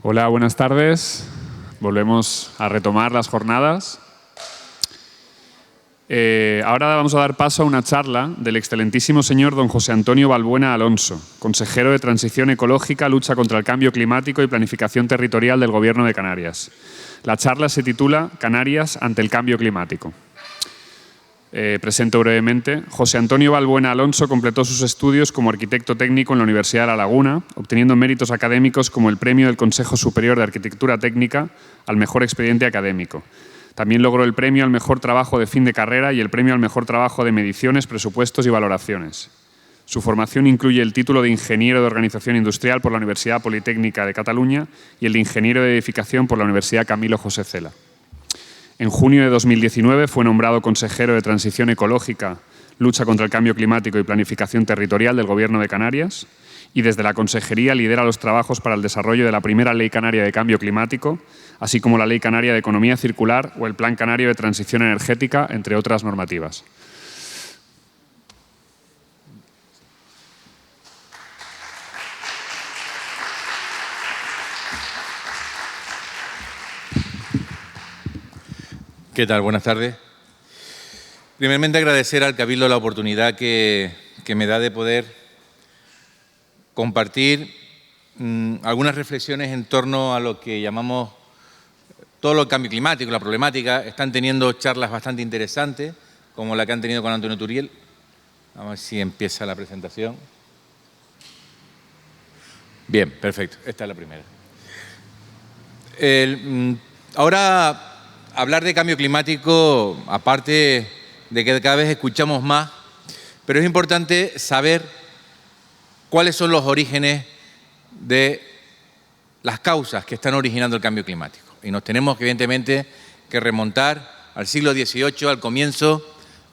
Hola, buenas tardes. Volvemos a retomar las jornadas. Ahora vamos a dar paso a una charla del excelentísimo señor don José Antonio Balbuena Alonso, consejero de Transición Ecológica, Lucha contra el Cambio Climático y Planificación Territorial del Gobierno de Canarias. La charla se titula Canarias ante el cambio climático. Presento brevemente. José Antonio Balbuena Alonso completó sus estudios como arquitecto técnico en la Universidad de La Laguna, obteniendo méritos académicos como el premio del Consejo Superior de Arquitectura Técnica al mejor expediente académico. También logró el premio al mejor trabajo de fin de carrera y el premio al mejor trabajo de mediciones, presupuestos y valoraciones. Su formación incluye el título de Ingeniero de Organización Industrial por la Universidad Politécnica de Cataluña y el de Ingeniero de Edificación por la Universidad Camilo José Cela. En junio de 2019 fue nombrado consejero de Transición Ecológica, Lucha contra el Cambio Climático y Planificación Territorial del Gobierno de Canarias y desde la consejería lidera los trabajos para el desarrollo de la primera Ley Canaria de Cambio Climático, así como la Ley Canaria de Economía Circular o el Plan Canario de Transición Energética, entre otras normativas. ¿Qué tal? Buenas tardes. Primeramente agradecer al Cabildo la oportunidad que me da de poder compartir algunas reflexiones en torno a lo que llamamos todo el cambio climático, la problemática. Están teniendo charlas bastante interesantes, como la que han tenido con Antonio Turiel. Vamos a ver si empieza la presentación. Bien, perfecto. Esta es la primera. Ahora, hablar de cambio climático, aparte de que cada vez escuchamos más, pero es importante saber cuáles son los orígenes de las causas que están originando el cambio climático. Y nos tenemos, evidentemente, que remontar al siglo XVIII, al comienzo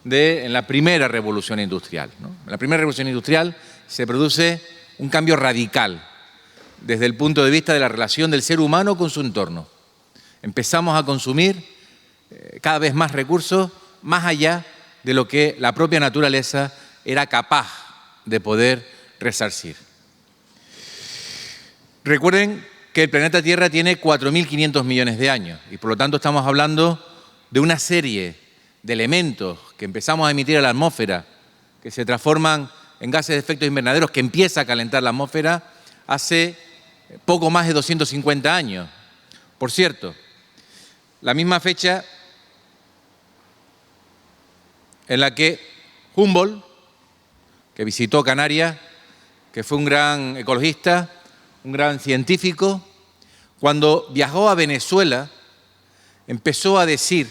de la primera revolución industrial, ¿no? En la primera revolución industrial se produce un cambio radical desde el punto de vista de la relación del ser humano con su entorno. Empezamos a consumir cada vez más recursos, más allá de lo que la propia naturaleza era capaz de poder resarcir. Recuerden que el planeta Tierra tiene 4.500 millones de años y por lo tanto estamos hablando de una serie de elementos que empezamos a emitir a la atmósfera, que se transforman en gases de efecto invernadero, que empieza a calentar la atmósfera hace poco más de 250 años. Por cierto, la misma fecha en la que Humboldt, que visitó Canarias, que fue un gran ecologista, un gran científico, cuando viajó a Venezuela, empezó a decir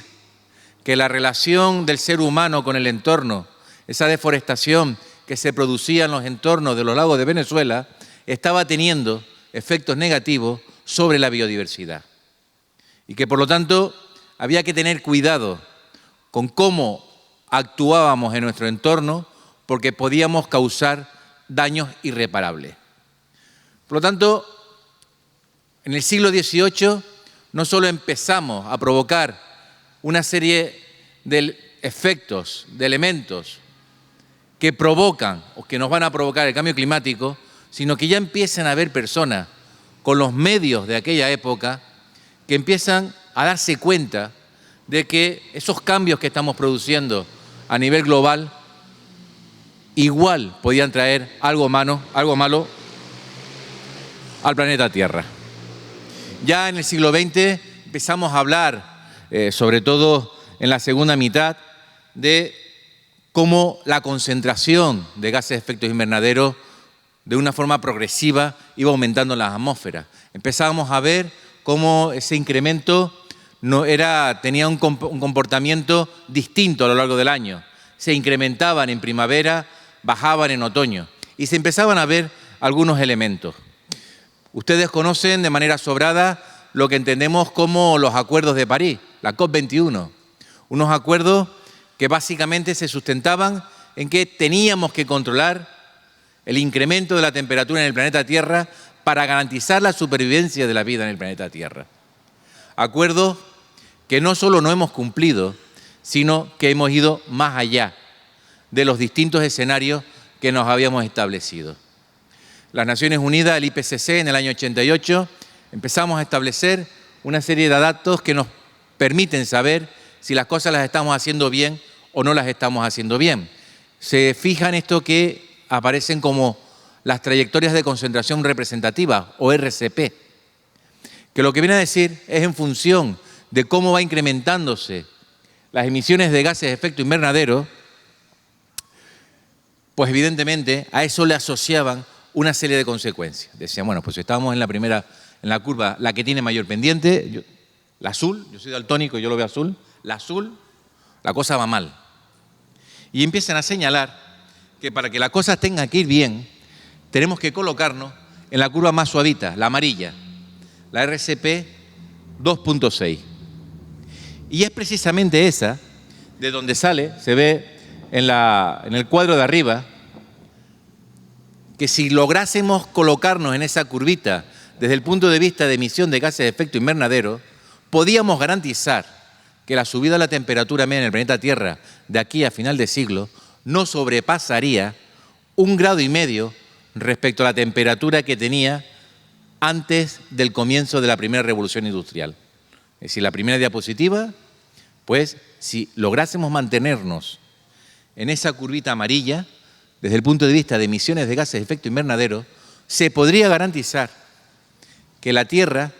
que la relación del ser humano con el entorno, esa deforestación que se producía en los entornos de los lagos de Venezuela, estaba teniendo efectos negativos sobre la biodiversidad. Y que, por lo tanto, había que tener cuidado con cómo actuábamos en nuestro entorno, porque podíamos causar daños irreparables. Por lo tanto, en el siglo XVIII no solo empezamos a provocar una serie de efectos, de elementos que provocan o que nos van a provocar el cambio climático, sino que ya empiezan a haber personas con los medios de aquella época que empiezan a darse cuenta de que esos cambios que estamos produciendo a nivel global igual podían traer algo malo al planeta Tierra. Ya en el siglo XX empezamos a hablar, sobre todo en la segunda mitad, de cómo la concentración de gases de efecto invernadero de una forma progresiva iba aumentando en las atmósferas. Empezábamos a ver cómo ese incremento tenía un comportamiento distinto a lo largo del año. Se incrementaban en primavera, bajaban en otoño y se empezaban a ver algunos elementos. Ustedes conocen de manera sobrada lo que entendemos como los Acuerdos de París, la COP21, unos acuerdos que básicamente se sustentaban en que teníamos que controlar el incremento de la temperatura en el planeta Tierra para garantizar la supervivencia de la vida en el planeta Tierra. Acuerdos que no solo no hemos cumplido, sino que hemos ido más allá de los distintos escenarios que nos habíamos establecido. Las Naciones Unidas, el IPCC, en el año 88, empezamos a establecer una serie de datos que nos permiten saber si las cosas las estamos haciendo bien o no las estamos haciendo bien. Se fijan esto que aparecen como las trayectorias de concentración representativa o RCP, que lo que viene a decir es en función de cómo va incrementándose las emisiones de gases de efecto invernadero, pues evidentemente a eso le asociaban una serie de consecuencias. Decían, bueno, pues estábamos en la primera, en la curva, la que tiene mayor pendiente, la azul, yo soy daltónico y yo lo veo azul, la cosa va mal. Y empiezan a señalar que para que las cosas tengan que ir bien, tenemos que colocarnos en la curva más suavita, la amarilla, la RCP 2.6. Y es precisamente esa de donde sale, se ve en el cuadro de arriba, que si lográsemos colocarnos en esa curvita desde el punto de vista de emisión de gases de efecto invernadero, podíamos garantizar que la subida de la temperatura media en el planeta Tierra de aquí a final de siglo no sobrepasaría 1,5 grados respecto a la temperatura que tenía antes del comienzo de la primera revolución industrial. Es decir, la primera diapositiva, pues si lográsemos mantenernos en esa curvita amarilla, desde el punto de vista de emisiones de gases de efecto invernadero, se podría garantizar que la Tierra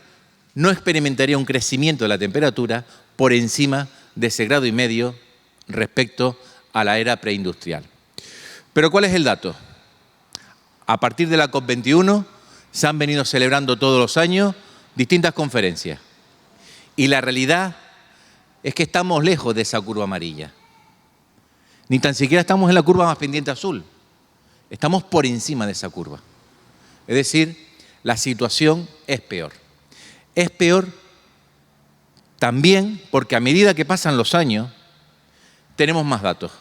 no experimentaría un crecimiento de la temperatura por encima de ese 1,5 grados respecto a la era preindustrial. Pero ¿cuál es el dato? A partir de la COP21 se han venido celebrando todos los años distintas conferencias. Y la realidad es que estamos lejos de esa curva amarilla. Ni tan siquiera estamos en la curva más pendiente azul. Estamos por encima de esa curva. Es decir, la situación es peor. Es peor también porque a medida que pasan los años, tenemos más datos.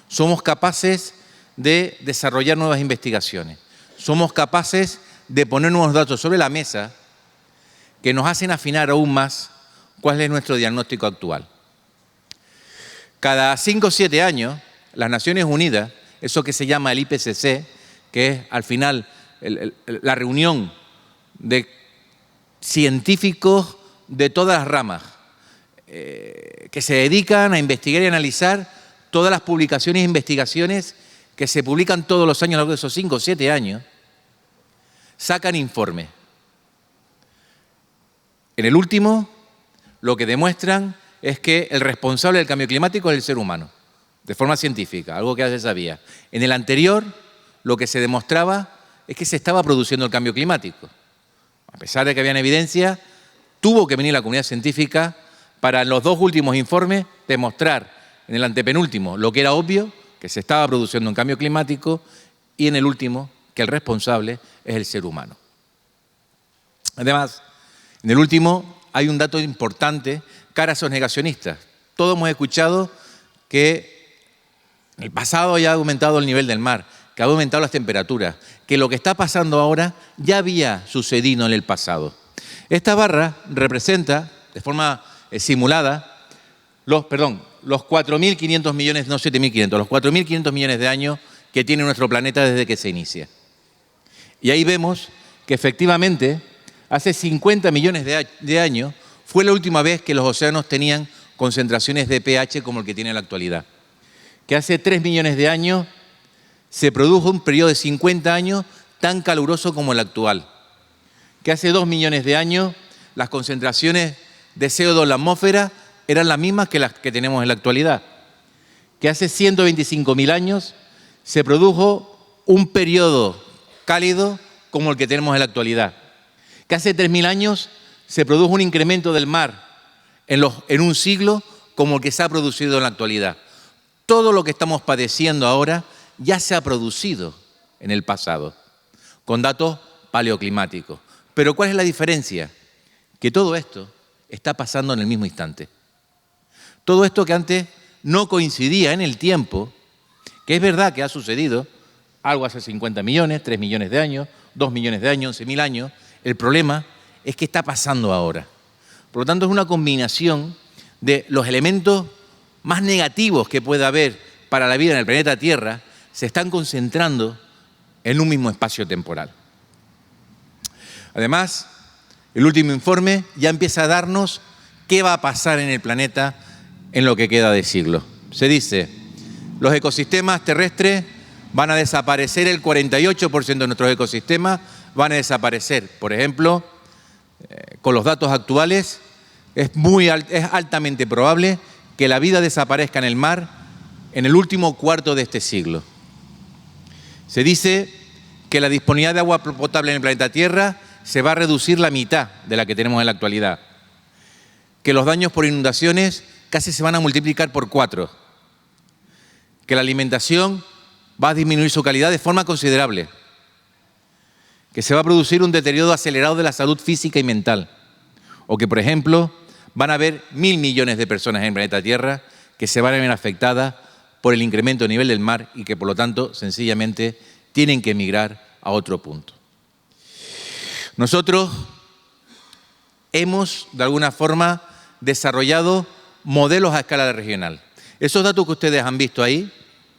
Somos capaces de desarrollar nuevas investigaciones. Somos capaces de poner nuevos datos sobre la mesa que nos hacen afinar aún más cuál es nuestro diagnóstico actual. Cada 5 o 7 años, las Naciones Unidas, eso que se llama el IPCC, que es al final la reunión de científicos de todas las ramas, que se dedican a investigar y analizar todas las publicaciones e investigaciones que se publican todos los años a lo largo de esos 5 o 7 años, sacan informes. En el último, lo que demuestran es que el responsable del cambio climático es el ser humano, de forma científica, algo que ya se sabía. En el anterior, lo que se demostraba es que se estaba produciendo el cambio climático. A pesar de que había evidencia, tuvo que venir la comunidad científica para en los 2 últimos informes demostrar en el antepenúltimo lo que era obvio, que se estaba produciendo un cambio climático, y en el último, que el responsable es el ser humano. Además, en el último hay un dato importante cara a esos negacionistas. Todos hemos escuchado que en el pasado ya ha aumentado el nivel del mar, que ha aumentado las temperaturas, que lo que está pasando ahora ya había sucedido en el pasado. Esta barra representa, de forma simulada, los 4.500 millones, no 7.500, los 4.500 millones de años que tiene nuestro planeta desde que se inicia. Y ahí vemos que efectivamente hace 50 millones de años fue la última vez que los océanos tenían concentraciones de pH como el que tiene en la actualidad. Que hace 3 millones de años se produjo un periodo de 50 años tan caluroso como el actual. Que hace 2 millones de años las concentraciones de CO2 en la atmósfera eran las mismas que las que tenemos en la actualidad. Que hace 125.000 años se produjo un periodo cálido como el que tenemos en la actualidad. Que hace 3.000 años se produjo un incremento del mar en un siglo como el que se ha producido en la actualidad. Todo lo que estamos padeciendo ahora ya se ha producido en el pasado, con datos paleoclimáticos. Pero ¿cuál es la diferencia? Que todo esto está pasando en el mismo instante. Todo esto que antes no coincidía en el tiempo, que es verdad que ha sucedido, algo hace 50 millones, 3 millones de años, 2 millones de años, 11.000 años, el problema es que está pasando ahora. Por lo tanto, es una combinación de los elementos más negativos que pueda haber para la vida en el planeta Tierra, se están concentrando en un mismo espacio temporal. Además, El último informe ya empieza a darnos qué va a pasar en el planeta en lo que queda de siglo. Se dice, los ecosistemas terrestres van a desaparecer, el 48% de nuestros ecosistemas van a desaparecer. Por ejemplo, con los datos actuales, es altamente probable que la vida desaparezca en el mar en el último cuarto de este siglo. Se dice que la disponibilidad de agua potable en el planeta Tierra se va a reducir la mitad de la que tenemos en la actualidad. Que los daños por inundaciones casi se van a multiplicar por 4. Que la alimentación va a disminuir su calidad de forma considerable. Que se va a producir un deterioro acelerado de la salud física y mental. O que, por ejemplo, van a haber 1.000 millones de personas en el planeta Tierra que se van a ver afectadas por el incremento del nivel del mar y que, por lo tanto, sencillamente tienen que emigrar a otro punto. Nosotros hemos, de alguna forma, desarrollado modelos a escala regional. Esos datos que ustedes han visto ahí,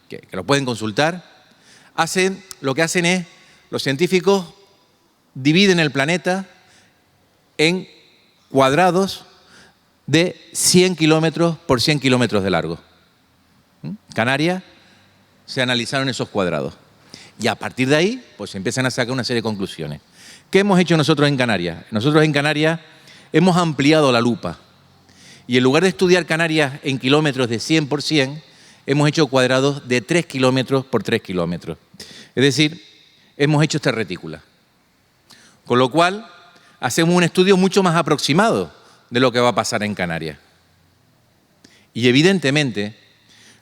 que los pueden consultar, lo que hacen es, los científicos dividen el planeta en cuadrados de 100 kilómetros por 100 kilómetros de largo. Canarias se analizaron esos cuadrados. Y a partir de ahí, pues se empiezan a sacar una serie de conclusiones. ¿Qué hemos hecho nosotros en Canarias? Nosotros en Canarias hemos ampliado la lupa. Y en lugar de estudiar Canarias en kilómetros de 100 por 100, hemos hecho cuadrados de 3 kilómetros por 3 kilómetros. Es decir, hemos hecho esta retícula. Con lo cual, hacemos un estudio mucho más aproximado de lo que va a pasar en Canarias. Y evidentemente,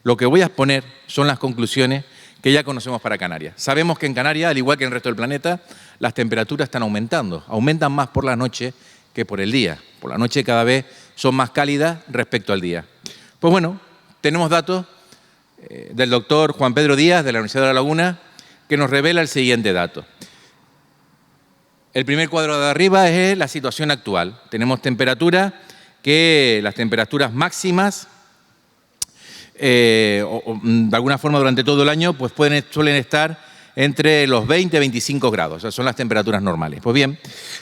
lo que voy a exponer son las conclusiones que ya conocemos para Canarias. Sabemos que en Canarias, al igual que en el resto del planeta, las temperaturas están aumentando. Aumentan más por la noche que por el día. Por la noche cada vez son más cálidas respecto al día. Pues bueno, tenemos datos del doctor Juan Pedro Díaz, de la Universidad de La Laguna, que nos revela el siguiente dato. El primer cuadro de arriba es la situación actual. Tenemos temperaturas las temperaturas máximas, de alguna forma durante todo el año, pues suelen estar entre los 20 y 25 grados. O sea, son las temperaturas normales. Pues bien,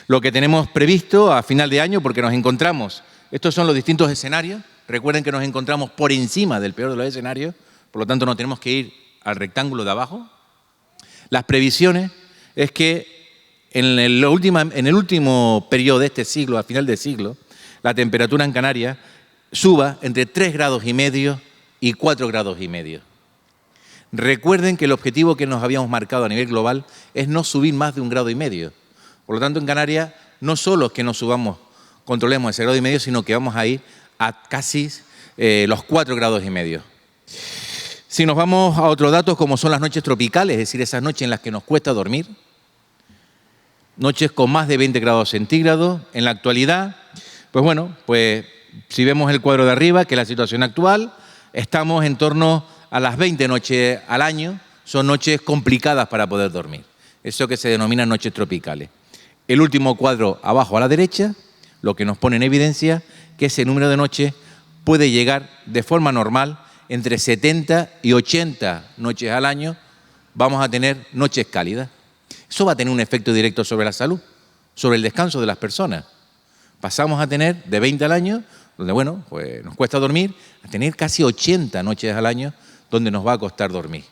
lo que tenemos previsto a final de año, porque nos encontramos, estos son los distintos escenarios. Recuerden que nos encontramos por encima del peor de los escenarios, por lo tanto no tenemos que ir al rectángulo de abajo. Las previsiones es que en el último periodo de este siglo, a final de siglo, la temperatura en Canarias suba entre 3,5 grados y 4,5 grados. Recuerden que el objetivo que nos habíamos marcado a nivel global es no subir más de 1,5 grados. Por lo tanto, en Canarias no solo es que no subamos, controlemos ese 1,5 grados, sino que vamos a ir a casi los 4,5 grados. Si nos vamos a otros datos como son las noches tropicales, es decir, esas noches en las que nos cuesta dormir, noches con más de 20 grados centígrados, en la actualidad, pues bueno, pues si vemos el cuadro de arriba, que es la situación actual, estamos en torno a las 20 noches al año, son noches complicadas para poder dormir. Eso que se denomina noches tropicales. El último cuadro abajo a la derecha, lo que nos pone en evidencia que ese número de noches puede llegar de forma normal entre 70 y 80 noches al año, vamos a tener noches cálidas. Eso va a tener un efecto directo sobre la salud, sobre el descanso de las personas. Pasamos a tener de 20 al año, donde bueno, pues nos cuesta dormir, a tener casi 80 noches al año donde nos va a costar dormir.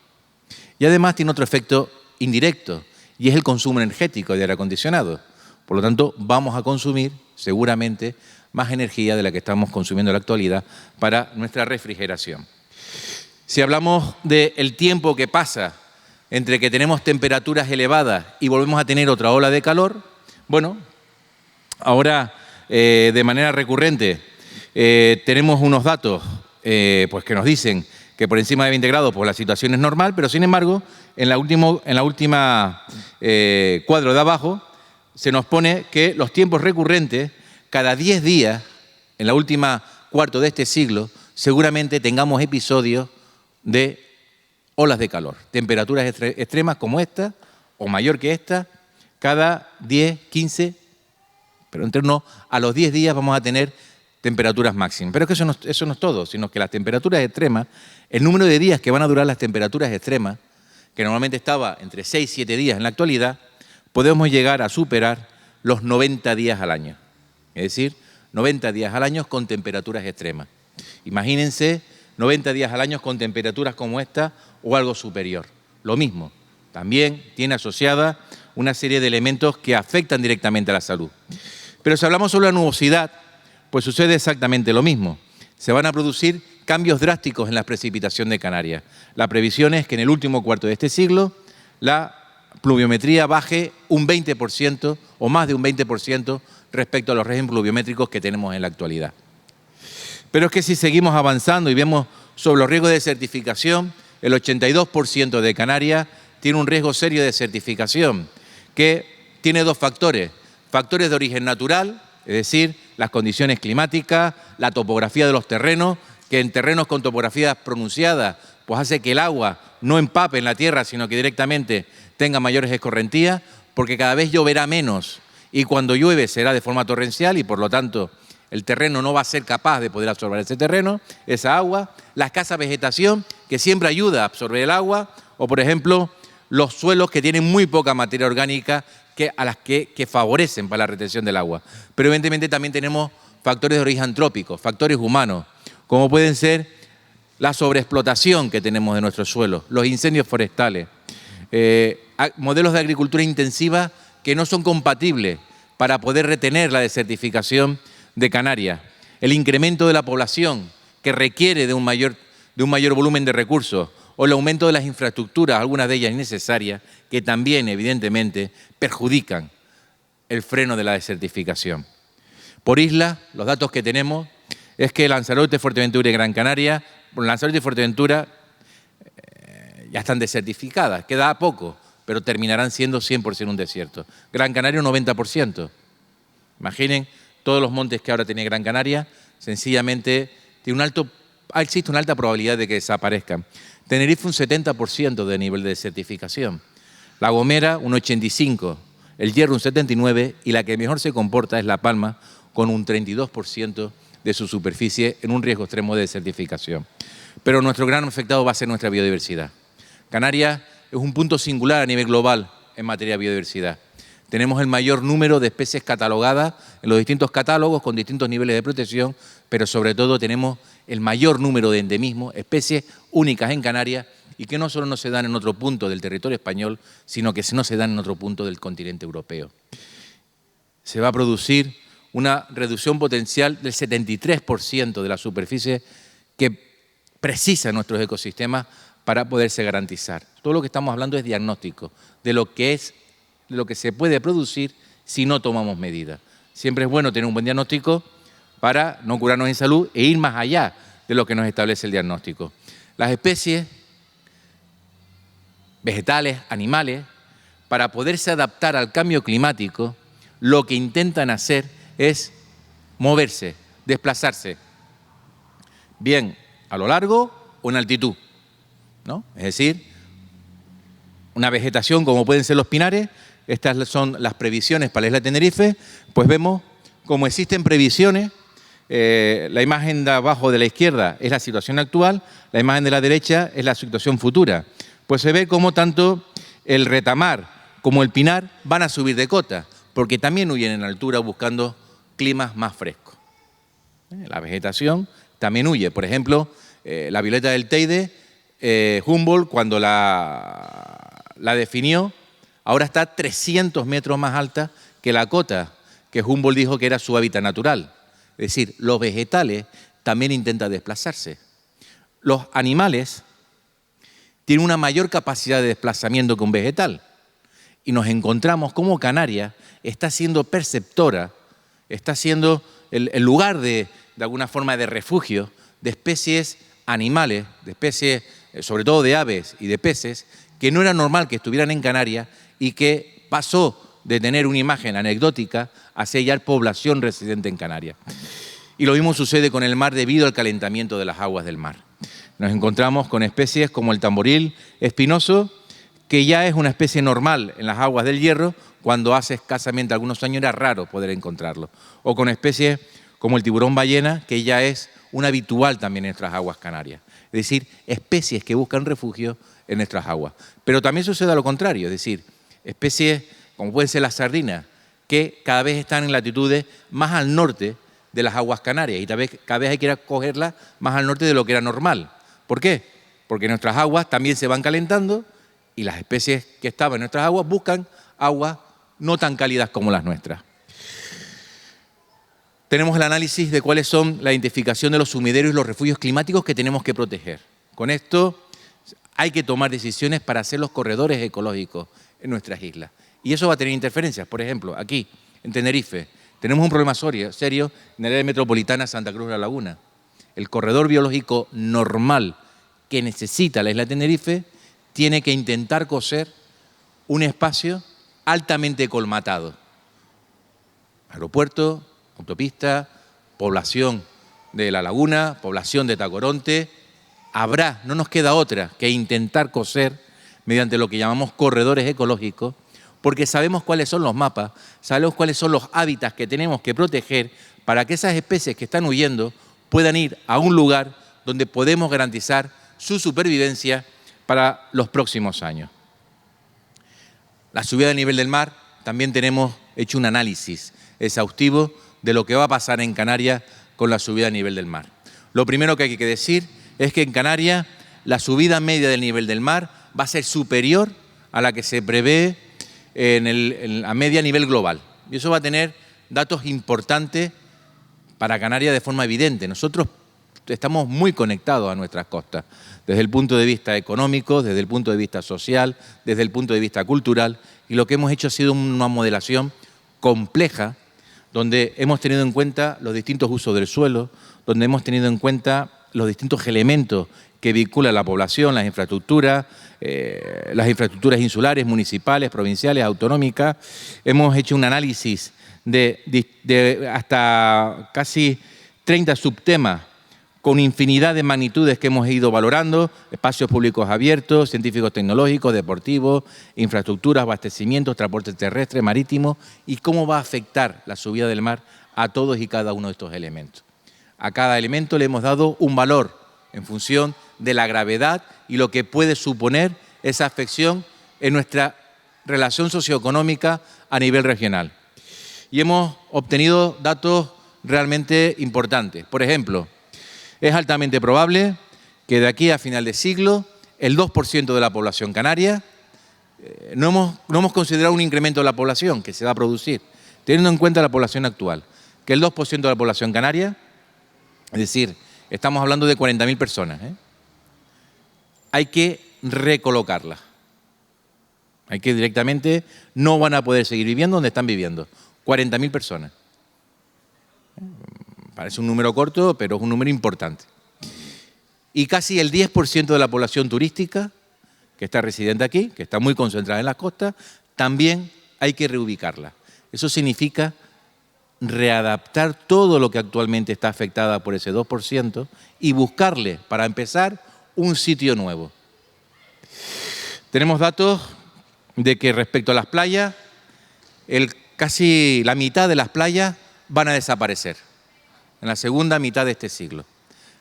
Y además tiene otro efecto indirecto, y es el consumo energético de aire acondicionado. Por lo tanto, vamos a consumir seguramente más energía de la que estamos consumiendo en la actualidad para nuestra refrigeración. Si hablamos del tiempo que pasa entre que tenemos temperaturas elevadas y volvemos a tener otra ola de calor, bueno, ahora de manera recurrente tenemos unos datos pues que nos dicen que por encima de 20 grados pues la situación es normal, pero sin embargo en la última cuadro de abajo se nos pone que los tiempos recurrentes cada 10 días en la última cuarto de este siglo seguramente tengamos episodios de olas de calor, temperaturas extremas como esta o mayor que esta, cada 10, 15, pero en torno a los 10 días vamos a tener temperaturas máximas. Pero es que eso no es todo, sino que las temperaturas extremas, el número de días que van a durar las temperaturas extremas, que normalmente estaba entre 6 y 7 días en la actualidad, podemos llegar a superar los 90 días al año. Es decir, 90 días al año con temperaturas extremas. Imagínense 90 días al año con temperaturas como esta o algo superior. Lo mismo, también tiene asociada una serie de elementos que afectan directamente a la salud. Pero si hablamos sobre la nubosidad, pues sucede exactamente lo mismo. Se van a producir cambios drásticos en la precipitación de Canarias. La previsión es que en el último cuarto de este siglo la pluviometría baje un 20% o más de un 20% respecto a los regímenes pluviométricos que tenemos en la actualidad. Pero es que si seguimos avanzando y vemos sobre los riesgos de desertificación, el 82% de Canarias tiene un riesgo serio de desertificación, que tiene dos factores. Factores de origen natural, es decir, las condiciones climáticas, la topografía de los terrenos, que en terrenos con topografías pronunciadas, pues hace que el agua no empape en la tierra, sino que directamente tenga mayores escorrentías, porque cada vez lloverá menos y cuando llueve será de forma torrencial y por lo tanto el terreno no va a ser capaz de poder absorber ese terreno, esa agua, la escasa vegetación que siempre ayuda a absorber el agua o por ejemplo los suelos que tienen muy poca materia orgánica que favorecen para la retención del agua. Pero evidentemente también tenemos factores de origen antrópico, factores humanos, como pueden ser la sobreexplotación que tenemos de nuestros suelos, los incendios forestales, modelos de agricultura intensiva que no son compatibles para poder retener la desertificación de Canarias, el incremento de la población que requiere de un mayor volumen de recursos o el aumento de las infraestructuras, algunas de ellas innecesarias, que también evidentemente perjudican el freno de la desertificación. Por isla, los datos que tenemos es que Lanzarote, Fuerteventura y Gran Canaria, Lanzarote y Fuerteventura ya están desertificadas, queda poco, pero terminarán siendo 100% un desierto. Gran Canaria un 90%. Imaginen todos los montes que ahora tiene Gran Canaria, sencillamente existe una alta probabilidad de que desaparezcan. Tenerife un 70% de nivel de desertificación, La Gomera un 85%, El Hierro un 79% y la que mejor se comporta es La Palma con un 32% de su superficie en un riesgo extremo de desertificación. Pero nuestro gran afectado va a ser nuestra biodiversidad. Canarias es un punto singular a nivel global en materia de biodiversidad. Tenemos el mayor número de especies catalogadas en los distintos catálogos con distintos niveles de protección, pero sobre todo tenemos el mayor número de endemismos, especies únicas en Canarias y que no solo no se dan en otro punto del territorio español, sino que no se dan en otro punto del continente europeo. Se va a producir una reducción potencial del 73% de la superficie que precisa nuestros ecosistemas para poderse garantizar. Todo lo que estamos hablando es diagnóstico de lo que se puede producir si no tomamos medidas. Siempre es bueno tener un buen diagnóstico para no curarnos en salud e ir más allá de lo que nos establece el diagnóstico. Las especies vegetales, animales, para poderse adaptar al cambio climático, lo que intentan hacer es moverse, desplazarse, bien a lo largo o en altitud, ¿no? Es decir, una vegetación como pueden ser los pinares. Estas son las previsiones para la isla de Tenerife, pues vemos cómo existen previsiones. La imagen de abajo de la izquierda es la situación actual, la imagen de la derecha es la situación futura. Pues se ve cómo tanto el retamar como el pinar van a subir de cota, porque también huyen en altura buscando climas más frescos. La vegetación también huye. Por ejemplo, la violeta del Teide, Humboldt cuando la definió, ahora está 300 metros más alta que la cota que Humboldt dijo que era su hábitat natural. Es decir, los vegetales también intentan desplazarse. Los animales tienen una mayor capacidad de desplazamiento que un vegetal. Y nos encontramos como Canarias está siendo perceptora, está siendo el lugar de alguna forma de refugio de especies animales, de especies, sobre todo de aves y de peces, que no era normal que estuvieran en Canarias y que pasó de tener una imagen anecdótica a ser ya población residente en Canarias. Y lo mismo sucede con el mar debido al calentamiento de las aguas del mar. Nos encontramos con especies como el tamboril espinoso, que ya es una especie normal en las aguas del Hierro, cuando hace escasamente algunos años era raro poder encontrarlo. O con especies como el tiburón ballena, que ya es un habitual también en nuestras aguas canarias. Es decir, especies que buscan refugio en nuestras aguas. Pero también sucede a lo contrario, es decir, especies como pueden ser las sardinas, que cada vez están en latitudes más al norte de las aguas canarias y cada vez hay que ir a cogerlas más al norte de lo que era normal. ¿Por qué? Porque nuestras aguas también se van calentando y las especies que estaban en nuestras aguas buscan aguas no tan cálidas como las nuestras. Tenemos el análisis de cuáles son la identificación de los sumideros y los refugios climáticos que tenemos que proteger. Con esto hay que tomar decisiones para hacer los corredores ecológicos en nuestras islas. Y eso va a tener interferencias. Por ejemplo, aquí, en Tenerife, tenemos un problema serio en el área metropolitana Santa Cruz de la Laguna. El corredor biológico normal que necesita la isla de Tenerife tiene que intentar coser un espacio altamente colmatado. Aeropuerto, autopista, población de la laguna, población de Tacoronte. No nos queda otra que intentar coser mediante lo que llamamos corredores ecológicos, porque sabemos cuáles son los mapas, sabemos cuáles son los hábitats que tenemos que proteger para que esas especies que están huyendo puedan ir a un lugar donde podemos garantizar su supervivencia para los próximos años. La subida del nivel del mar, también tenemos hecho un análisis exhaustivo de lo que va a pasar en Canarias con la subida del nivel del mar. Lo primero que hay que decir es que en Canarias la subida media del nivel del mar va a ser superior a la que se prevé a media a nivel global. Y eso va a tener datos importantes para Canarias de forma evidente. Nosotros estamos muy conectados a nuestras costas, desde el punto de vista económico, desde el punto de vista social, desde el punto de vista cultural, y lo que hemos hecho ha sido una modelación compleja, donde hemos tenido en cuenta los distintos usos del suelo, donde hemos tenido en cuenta los distintos elementos que vinculan a la población, las infraestructuras insulares, municipales, provinciales, autonómicas. Hemos hecho un análisis de hasta casi 30 subtemas con infinidad de magnitudes que hemos ido valorando, espacios públicos abiertos, científicos tecnológicos, deportivos, infraestructuras, abastecimientos, transporte terrestre, marítimo, y cómo va a afectar la subida del mar a todos y cada uno de estos elementos. A cada elemento le hemos dado un valor en función de la gravedad y lo que puede suponer esa afección en nuestra relación socioeconómica a nivel regional. Y hemos obtenido datos realmente importantes. Por ejemplo, es altamente probable que de aquí a final de siglo el 2% de la población canaria, no hemos considerado un incremento de la población que se va a producir, teniendo en cuenta la población actual, que el 2% de la población canaria, es decir, estamos hablando de 40.000 personas, hay que recolocarlas. Hay que directamente, no van a poder seguir viviendo donde están viviendo. 40.000 personas. Parece un número corto, pero es un número importante. Y casi el 10% de la población turística que está residente aquí, que está muy concentrada en las costas, también hay que reubicarla. Eso significa readaptar todo lo que actualmente está afectada por ese 2% y buscarle, para empezar, un sitio nuevo. Tenemos datos de que respecto a las playas, casi la mitad de las playas van a desaparecer en la segunda mitad de este siglo.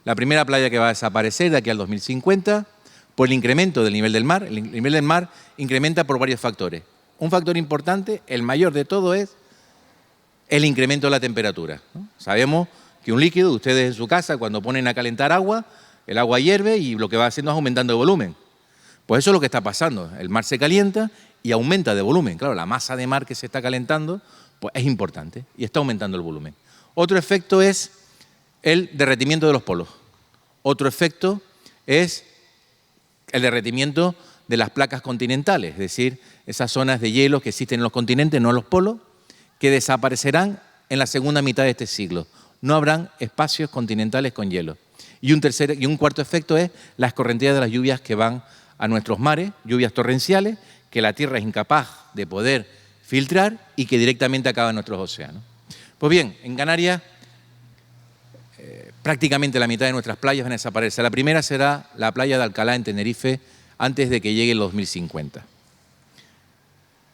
La primera playa que va a desaparecer de aquí al 2050 por el incremento del nivel del mar. El nivel del mar incrementa por varios factores. Un factor importante, el mayor de todo, es el incremento de la temperatura, ¿no? Sabemos que un líquido, ustedes en su casa, cuando ponen a calentar agua, el agua hierve y lo que va haciendo es aumentando de volumen. Pues eso es lo que está pasando. El mar se calienta y aumenta de volumen. Claro, la masa de mar que se está calentando pues es importante y está aumentando el volumen. Otro efecto es el derretimiento de los polos. Otro efecto es el derretimiento de las placas continentales, es decir, esas zonas de hielo que existen en los continentes, no en los polos, que desaparecerán en la segunda mitad de este siglo. No habrán espacios continentales con hielo. Y un cuarto efecto es la escorrentía de las lluvias que van a nuestros mares, lluvias torrenciales, que la Tierra es incapaz de poder filtrar y que directamente acaban en nuestros océanos. Pues bien, en Canarias prácticamente la mitad de nuestras playas van a desaparecer. La primera será la playa de Alcalá en Tenerife antes de que llegue el 2050.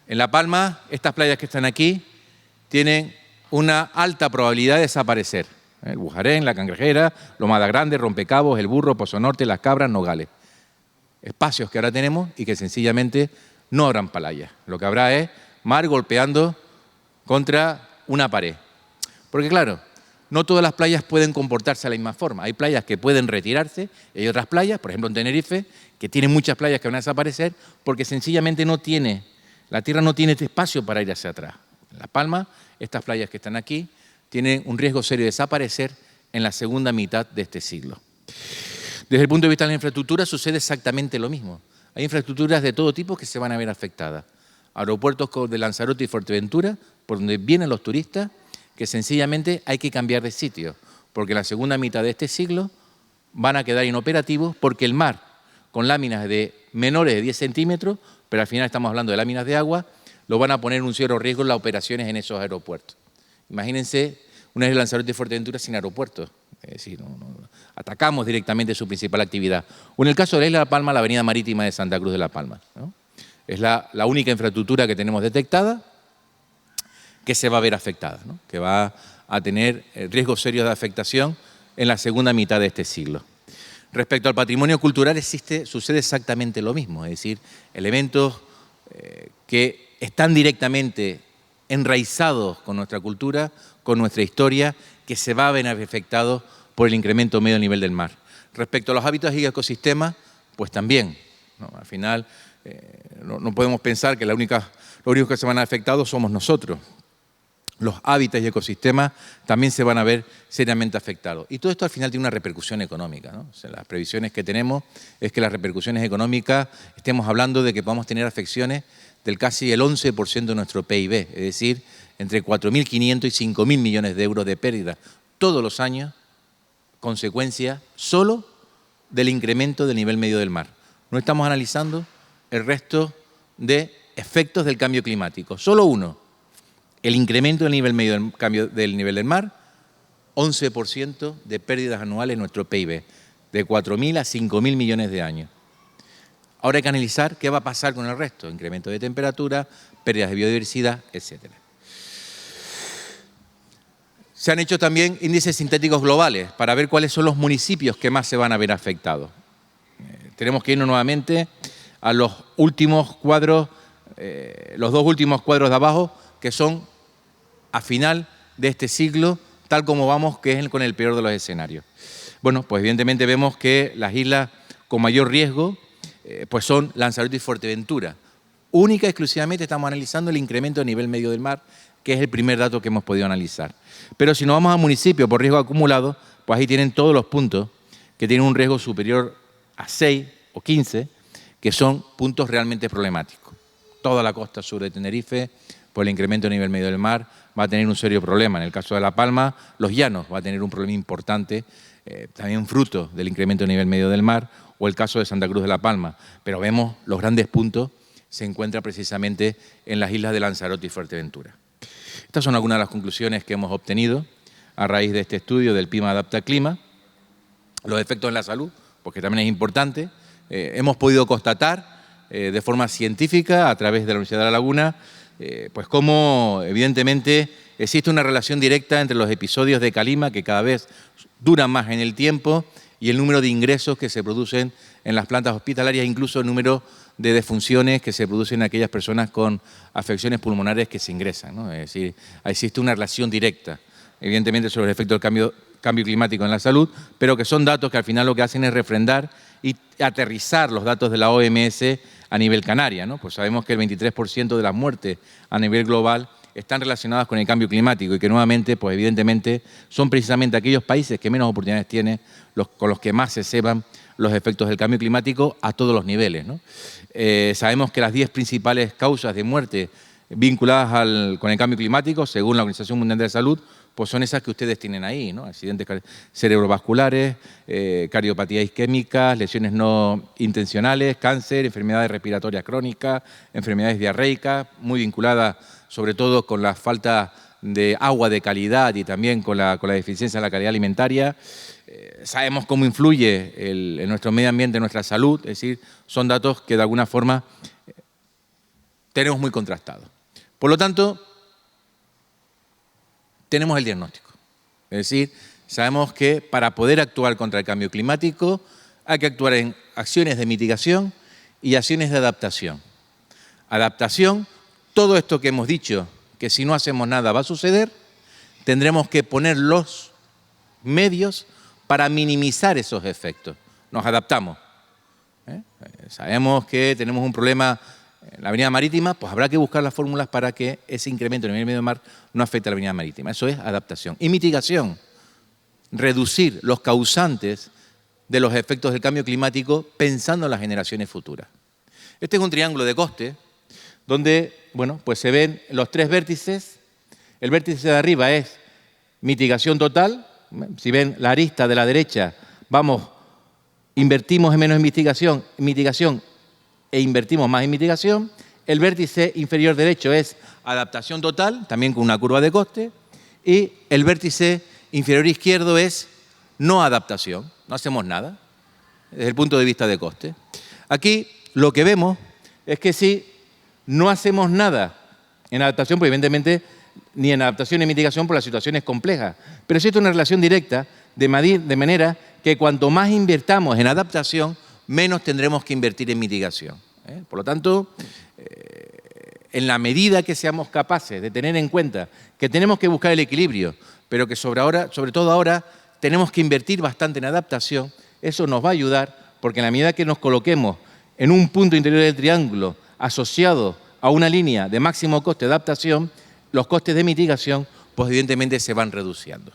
En La Palma, estas playas que están aquí tienen una alta probabilidad de desaparecer. El Bujarén, La Cangrejera, Lomada Grande, Rompecabos, El Burro, Pozo Norte, Las Cabras, Nogales. Espacios que ahora tenemos y que sencillamente no habrán playas. Lo que habrá es mar golpeando contra una pared. Porque claro, no todas las playas pueden comportarse de la misma forma. Hay playas que pueden retirarse y hay otras playas, por ejemplo en Tenerife, que tienen muchas playas que van a desaparecer porque sencillamente la tierra no tiene este espacio para ir hacia atrás. En La Palma, estas playas que están aquí, tienen un riesgo serio de desaparecer en la segunda mitad de este siglo. Desde el punto de vista de la infraestructura sucede exactamente lo mismo. Hay infraestructuras de todo tipo que se van a ver afectadas. Aeropuertos de Lanzarote y Fuerteventura, por donde vienen los turistas, que sencillamente hay que cambiar de sitio, porque en la segunda mitad de este siglo van a quedar inoperativos porque el mar, con láminas de menores de 10 centímetros, pero al final estamos hablando de láminas de agua, lo van a poner en un cierto riesgo en las operaciones en esos aeropuertos. Imagínense una isla de Lanzarote y Fuerteventura sin aeropuertos. Es decir, atacamos directamente su principal actividad. O en el caso de la isla de La Palma, la avenida marítima de Santa Cruz de La Palma, ¿no? Es la única infraestructura que tenemos detectada que se va a ver afectada, ¿no? Que va a tener riesgos serios de afectación en la segunda mitad de este siglo. Respecto al patrimonio cultural sucede exactamente lo mismo, es decir, elementos que están directamente enraizados con nuestra cultura, con nuestra historia, que se va a ver afectados por el incremento medio nivel del mar. Respecto a los hábitats y ecosistemas, pues también, ¿no? Al final no podemos pensar que los únicos que se van a ver afectados somos nosotros. Los hábitats y ecosistemas también se van a ver seriamente afectados. Y todo esto al final tiene una repercusión económica, ¿no? O sea, las previsiones que tenemos es que las repercusiones económicas, estemos hablando de que podamos tener afecciones del casi el 11% de nuestro PIB, es decir, entre 4.500 y 5.000 millones de euros de pérdida todos los años, consecuencia solo del incremento del nivel medio del mar. No estamos analizando el resto de efectos del cambio climático, solo uno. El incremento del nivel medio del nivel del mar, 11% de pérdidas anuales en nuestro PIB, de 4.000 a 5.000 millones de años. Ahora hay que analizar qué va a pasar con el resto, incremento de temperatura, pérdidas de biodiversidad, etc. Se han hecho también índices sintéticos globales para ver cuáles son los municipios que más se van a ver afectados. Tenemos que irnos nuevamente a los últimos cuadros, los dos últimos cuadros de abajo, que son a final de este siglo, tal como vamos, que es con el peor de los escenarios. Bueno, pues evidentemente vemos que las islas con mayor riesgo pues son Lanzarote y Fuerteventura. Única y exclusivamente estamos analizando el incremento del nivel medio del mar, que es el primer dato que hemos podido analizar. Pero si nos vamos a municipios por riesgo acumulado, pues ahí tienen todos los puntos que tienen un riesgo superior a 6 o 15, que son puntos realmente problemáticos. Toda la costa sur de Tenerife, por el incremento del nivel medio del mar, va a tener un serio problema. En el caso de La Palma, los llanos va a tener un problema importante, también fruto del incremento del nivel medio del mar, o el caso de Santa Cruz de La Palma. Pero vemos los grandes puntos se encuentran precisamente en las islas de Lanzarote y Fuerteventura. Estas son algunas de las conclusiones que hemos obtenido a raíz de este estudio del PIMA Adapta Clima. Los efectos en la salud, porque también es importante. Hemos podido constatar de forma científica, a través de la Universidad de La Laguna, pues cómo evidentemente existe una relación directa entre los episodios de calima, que cada vez duran más en el tiempo, y el número de ingresos que se producen en las plantas hospitalarias, incluso el número de defunciones que se producen en aquellas personas con afecciones pulmonares que se ingresan, ¿no? Es decir, existe una relación directa, evidentemente, sobre el efecto del cambio climático en la salud, pero que son datos que al final lo que hacen es refrendar y aterrizar los datos de la OMS a nivel Canarias, ¿no? Pues sabemos que el 23% de las muertes a nivel global están relacionadas con el cambio climático y que nuevamente, pues evidentemente, son precisamente aquellos países que menos oportunidades tienen, con los que más se ceban los efectos del cambio climático a todos los niveles, ¿no? Sabemos que las 10 principales causas de muerte vinculadas con el cambio climático, según la Organización Mundial de la Salud, pues son esas que ustedes tienen ahí, ¿no? Accidentes cerebrovasculares, cardiopatía isquémicas, lesiones no intencionales, cáncer, enfermedades respiratorias crónicas, enfermedades diarreicas, muy vinculadas sobre todo con la falta de agua de calidad y también con la deficiencia en la calidad alimentaria. Sabemos cómo influye en nuestro medio ambiente, en nuestra salud, es decir, son datos que de alguna forma tenemos muy contrastados. Por lo tanto, tenemos el diagnóstico. Es decir, sabemos que para poder actuar contra el cambio climático hay que actuar en acciones de mitigación y acciones de adaptación. Adaptación, todo esto que hemos dicho, que si no hacemos nada va a suceder, tendremos que poner los medios para minimizar esos efectos. Nos adaptamos. Sabemos que tenemos un problema en la avenida marítima, pues habrá que buscar las fórmulas para que ese incremento en el nivel medio del mar no afecte a la avenida marítima. Eso es adaptación. Y mitigación, reducir los causantes de los efectos del cambio climático pensando en las generaciones futuras. Este es un triángulo de coste donde, bueno, pues se ven los tres vértices. El vértice de arriba es mitigación total. Si ven la arista de la derecha, invertimos en menos mitigación e invertimos más en mitigación. El vértice inferior derecho es adaptación total, también con una curva de coste. Y el vértice inferior izquierdo es no adaptación, no hacemos nada, desde el punto de vista de coste. Aquí lo que vemos es que si no hacemos nada en adaptación, pues evidentemente ni en adaptación ni en mitigación, por la situación es compleja. Pero existe una relación directa de manera que cuanto más invirtamos en adaptación, menos tendremos que invertir en mitigación. Por lo tanto, en la medida que seamos capaces de tener en cuenta que tenemos que buscar el equilibrio, pero que sobre todo ahora tenemos que invertir bastante en adaptación, eso nos va a ayudar, porque en la medida que nos coloquemos en un punto interior del triángulo asociado a una línea de máximo coste de adaptación, los costes de mitigación, pues evidentemente se van reduciendo.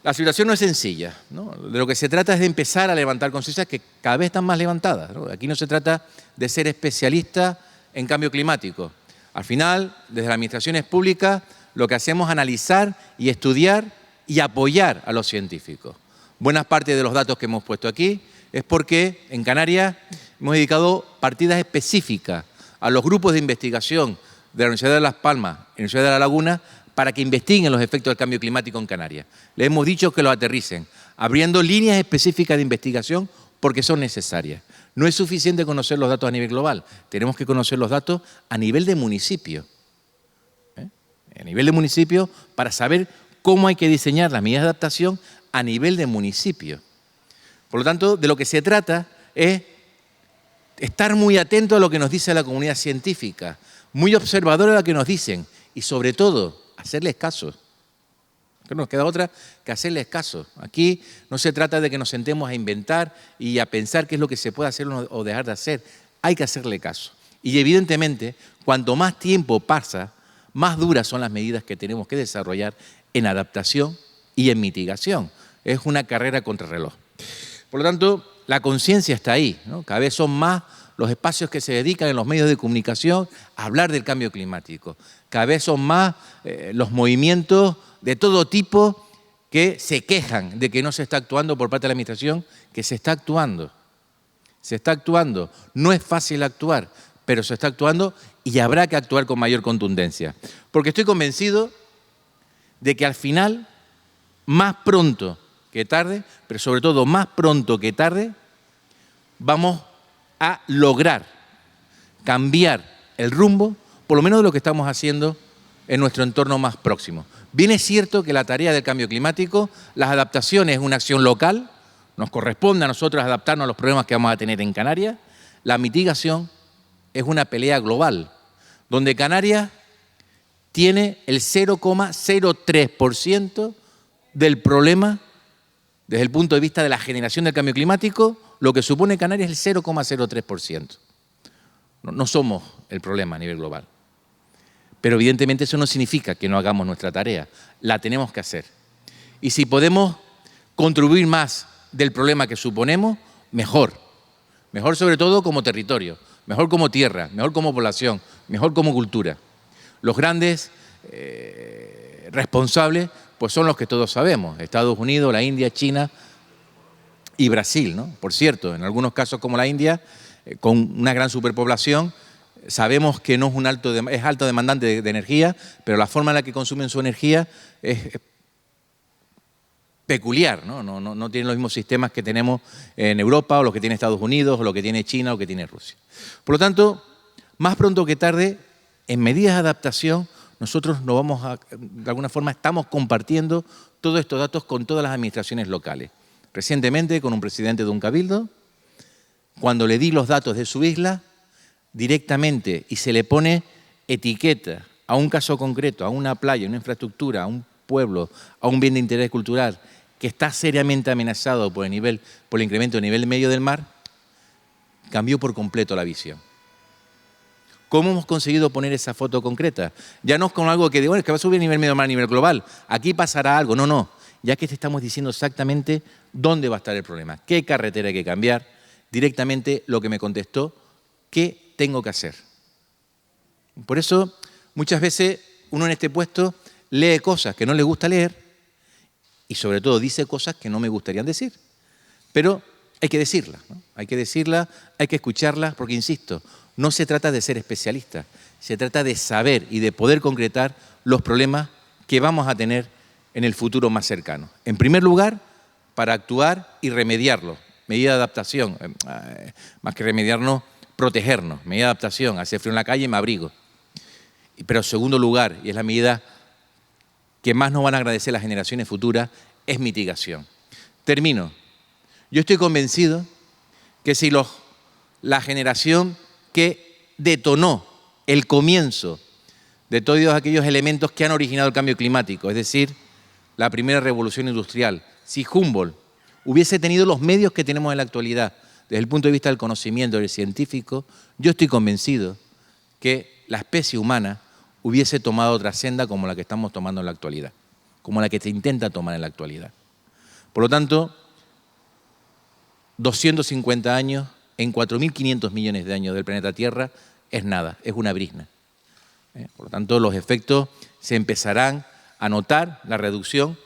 La situación no es sencilla, ¿no? De lo que se trata es de empezar a levantar conciencias que cada vez están más levantadas, ¿no? Aquí no se trata de ser especialista en cambio climático. Al final, desde las administraciones públicas, lo que hacemos es analizar y estudiar y apoyar a los científicos. Buena parte de los datos que hemos puesto aquí es porque en Canarias hemos dedicado partidas específicas a los grupos de investigación de la Universidad de Las Palmas y la Universidad de La Laguna para que investiguen los efectos del cambio climático en Canarias. Les hemos dicho que los aterricen, abriendo líneas específicas de investigación porque son necesarias. No es suficiente conocer los datos a nivel global, tenemos que conocer los datos a nivel de municipio. A nivel de municipio para saber cómo hay que diseñar las medidas de adaptación a nivel de municipio. Por lo tanto, de lo que se trata es estar muy atento a lo que nos dice la comunidad científica, muy observador a lo que nos dicen y sobre todo hacerles caso. No nos queda otra que hacerles caso. Aquí no se trata de que nos sentemos a inventar y a pensar qué es lo que se puede hacer o dejar de hacer. Hay que hacerle caso. Y evidentemente, cuanto más tiempo pasa, más duras son las medidas que tenemos que desarrollar en adaptación y en mitigación. Es una carrera contrarreloj. Por lo tanto, la conciencia está ahí, ¿no? Cada vez son más los espacios que se dedican en los medios de comunicación a hablar del cambio climático. Cada vez son más los movimientos de todo tipo que se quejan de que no se está actuando por parte de la administración, que se está actuando. Se está actuando. No es fácil actuar, pero se está actuando y habrá que actuar con mayor contundencia. Porque estoy convencido de que al final, más pronto que tarde, pero sobre todo más pronto que tarde, vamos a lograr cambiar el rumbo, por lo menos de lo que estamos haciendo en nuestro entorno más próximo. Bien es cierto que la tarea del cambio climático, las adaptaciones es una acción local, nos corresponde a nosotros adaptarnos a los problemas que vamos a tener en Canarias. La mitigación es una pelea global, donde Canarias tiene el 0,03% del problema desde el punto de vista de la generación del cambio climático. Lo que supone Canarias es el 0,03%. No somos el problema a nivel global. Pero evidentemente eso no significa que no hagamos nuestra tarea. La tenemos que hacer. Y si podemos contribuir más del problema que suponemos, mejor. Mejor sobre todo como territorio, mejor como tierra, mejor como población, mejor como cultura. Los grandes responsables pues son los que todos sabemos: Estados Unidos, la India, China y Brasil, ¿no? Por cierto, en algunos casos como la India, con una gran superpoblación, sabemos que no es alto demandante de energía, pero la forma en la que consumen su energía es peculiar, ¿no? No tienen los mismos sistemas que tenemos en Europa, o los que tiene Estados Unidos, o lo que tiene China, o que tiene Rusia. Por lo tanto, más pronto que tarde, en medidas de adaptación, nosotros de alguna forma estamos compartiendo todos estos datos con todas las administraciones locales. Recientemente, con un presidente de un cabildo, cuando le di los datos de su isla, directamente, y se le pone etiqueta a un caso concreto, a una playa, a una infraestructura, a un pueblo, a un bien de interés cultural que está seriamente amenazado por el incremento del nivel medio del mar, cambió por completo la visión. ¿Cómo hemos conseguido poner esa foto concreta? Ya no es con algo que digo, bueno, es que va a subir el nivel medio del mar a nivel global, aquí pasará algo. No, no, ya que te estamos diciendo exactamente dónde va a estar el problema, qué carretera hay que cambiar, directamente lo que me contestó, qué tengo que hacer. Por eso, muchas veces uno en este puesto lee cosas que no le gusta leer y sobre todo dice cosas que no me gustarían decir. Pero hay que decirlas, ¿no? Hay que decirlas, hay que escucharlas, porque insisto, no se trata de ser especialista, se trata de saber y de poder concretar los problemas que vamos a tener en el futuro más cercano. En primer lugar, para actuar y remediarlo. Medida de adaptación, más que remediarnos, protegernos. Medida de adaptación, hace frío en la calle, me abrigo. Pero en segundo lugar, y es la medida que más nos van a agradecer las generaciones futuras, es mitigación. Termino. Yo estoy convencido que si la generación que detonó el comienzo de todos aquellos elementos que han originado el cambio climático, es decir, la primera revolución industrial, si Humboldt hubiese tenido los medios que tenemos en la actualidad, desde el punto de vista del conocimiento del científico, yo estoy convencido que la especie humana hubiese tomado otra senda como la que estamos tomando en la actualidad, como la que se intenta tomar en la actualidad. Por lo tanto, 250 años en 4.500 millones de años del planeta Tierra es nada, es una brizna. Por lo tanto, los efectos se empezarán a notar, la reducción.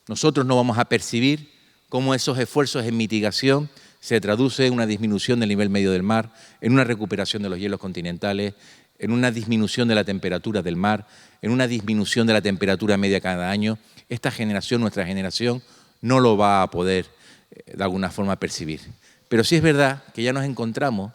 Nosotros no vamos a percibir cómo esos esfuerzos en mitigación se traducen en una disminución del nivel medio del mar, en una recuperación de los hielos continentales, en una disminución de la temperatura del mar, en una disminución de la temperatura media cada año. Esta generación, nuestra generación, no lo va a poder de alguna forma percibir. Pero sí es verdad que ya nos encontramos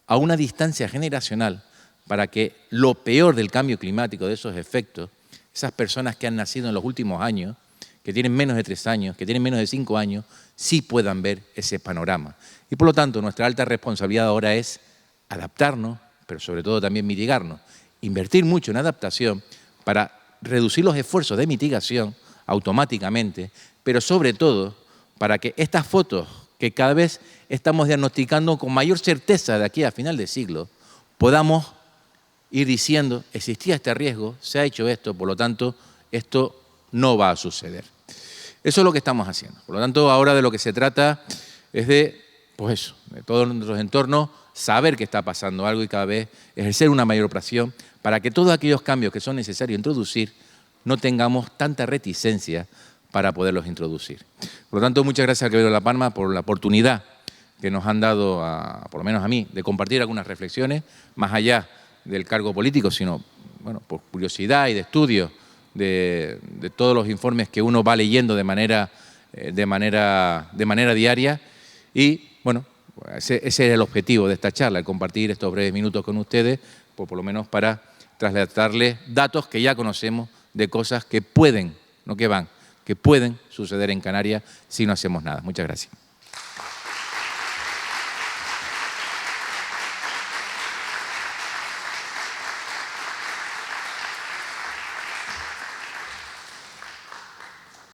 a una distancia generacional para que lo peor del cambio climático, de esos efectos, esas personas que han nacido en los últimos años, que tienen menos de 3 años, que tienen menos de 5 años, sí puedan ver ese panorama. Y por lo tanto, nuestra alta responsabilidad ahora es adaptarnos, pero sobre todo también mitigarnos. Invertir mucho en adaptación para reducir los esfuerzos de mitigación automáticamente, pero sobre todo para que estas fotos que cada vez estamos diagnosticando con mayor certeza de aquí a final de siglo, podamos ir diciendo, existía este riesgo, se ha hecho esto, por lo tanto, esto no va a suceder. Eso es lo que estamos haciendo. Por lo tanto, ahora de lo que se trata es de, pues eso, de todos nuestros entornos, saber que está pasando algo y cada vez ejercer una mayor presión para que todos aquellos cambios que son necesarios introducir no tengamos tanta reticencia para poderlos introducir. Por lo tanto, muchas gracias al Cabildo de La Palma por la oportunidad que nos han dado, por lo menos a mí, de compartir algunas reflexiones, más allá del cargo político, sino bueno, por curiosidad y de estudio de todos los informes que uno va leyendo de manera diaria. Y bueno, ese es el objetivo de esta charla, el compartir estos breves minutos con ustedes, por lo menos para trasladarles datos que ya conocemos de cosas que pueden, no que van, que pueden suceder en Canarias si no hacemos nada. Muchas gracias.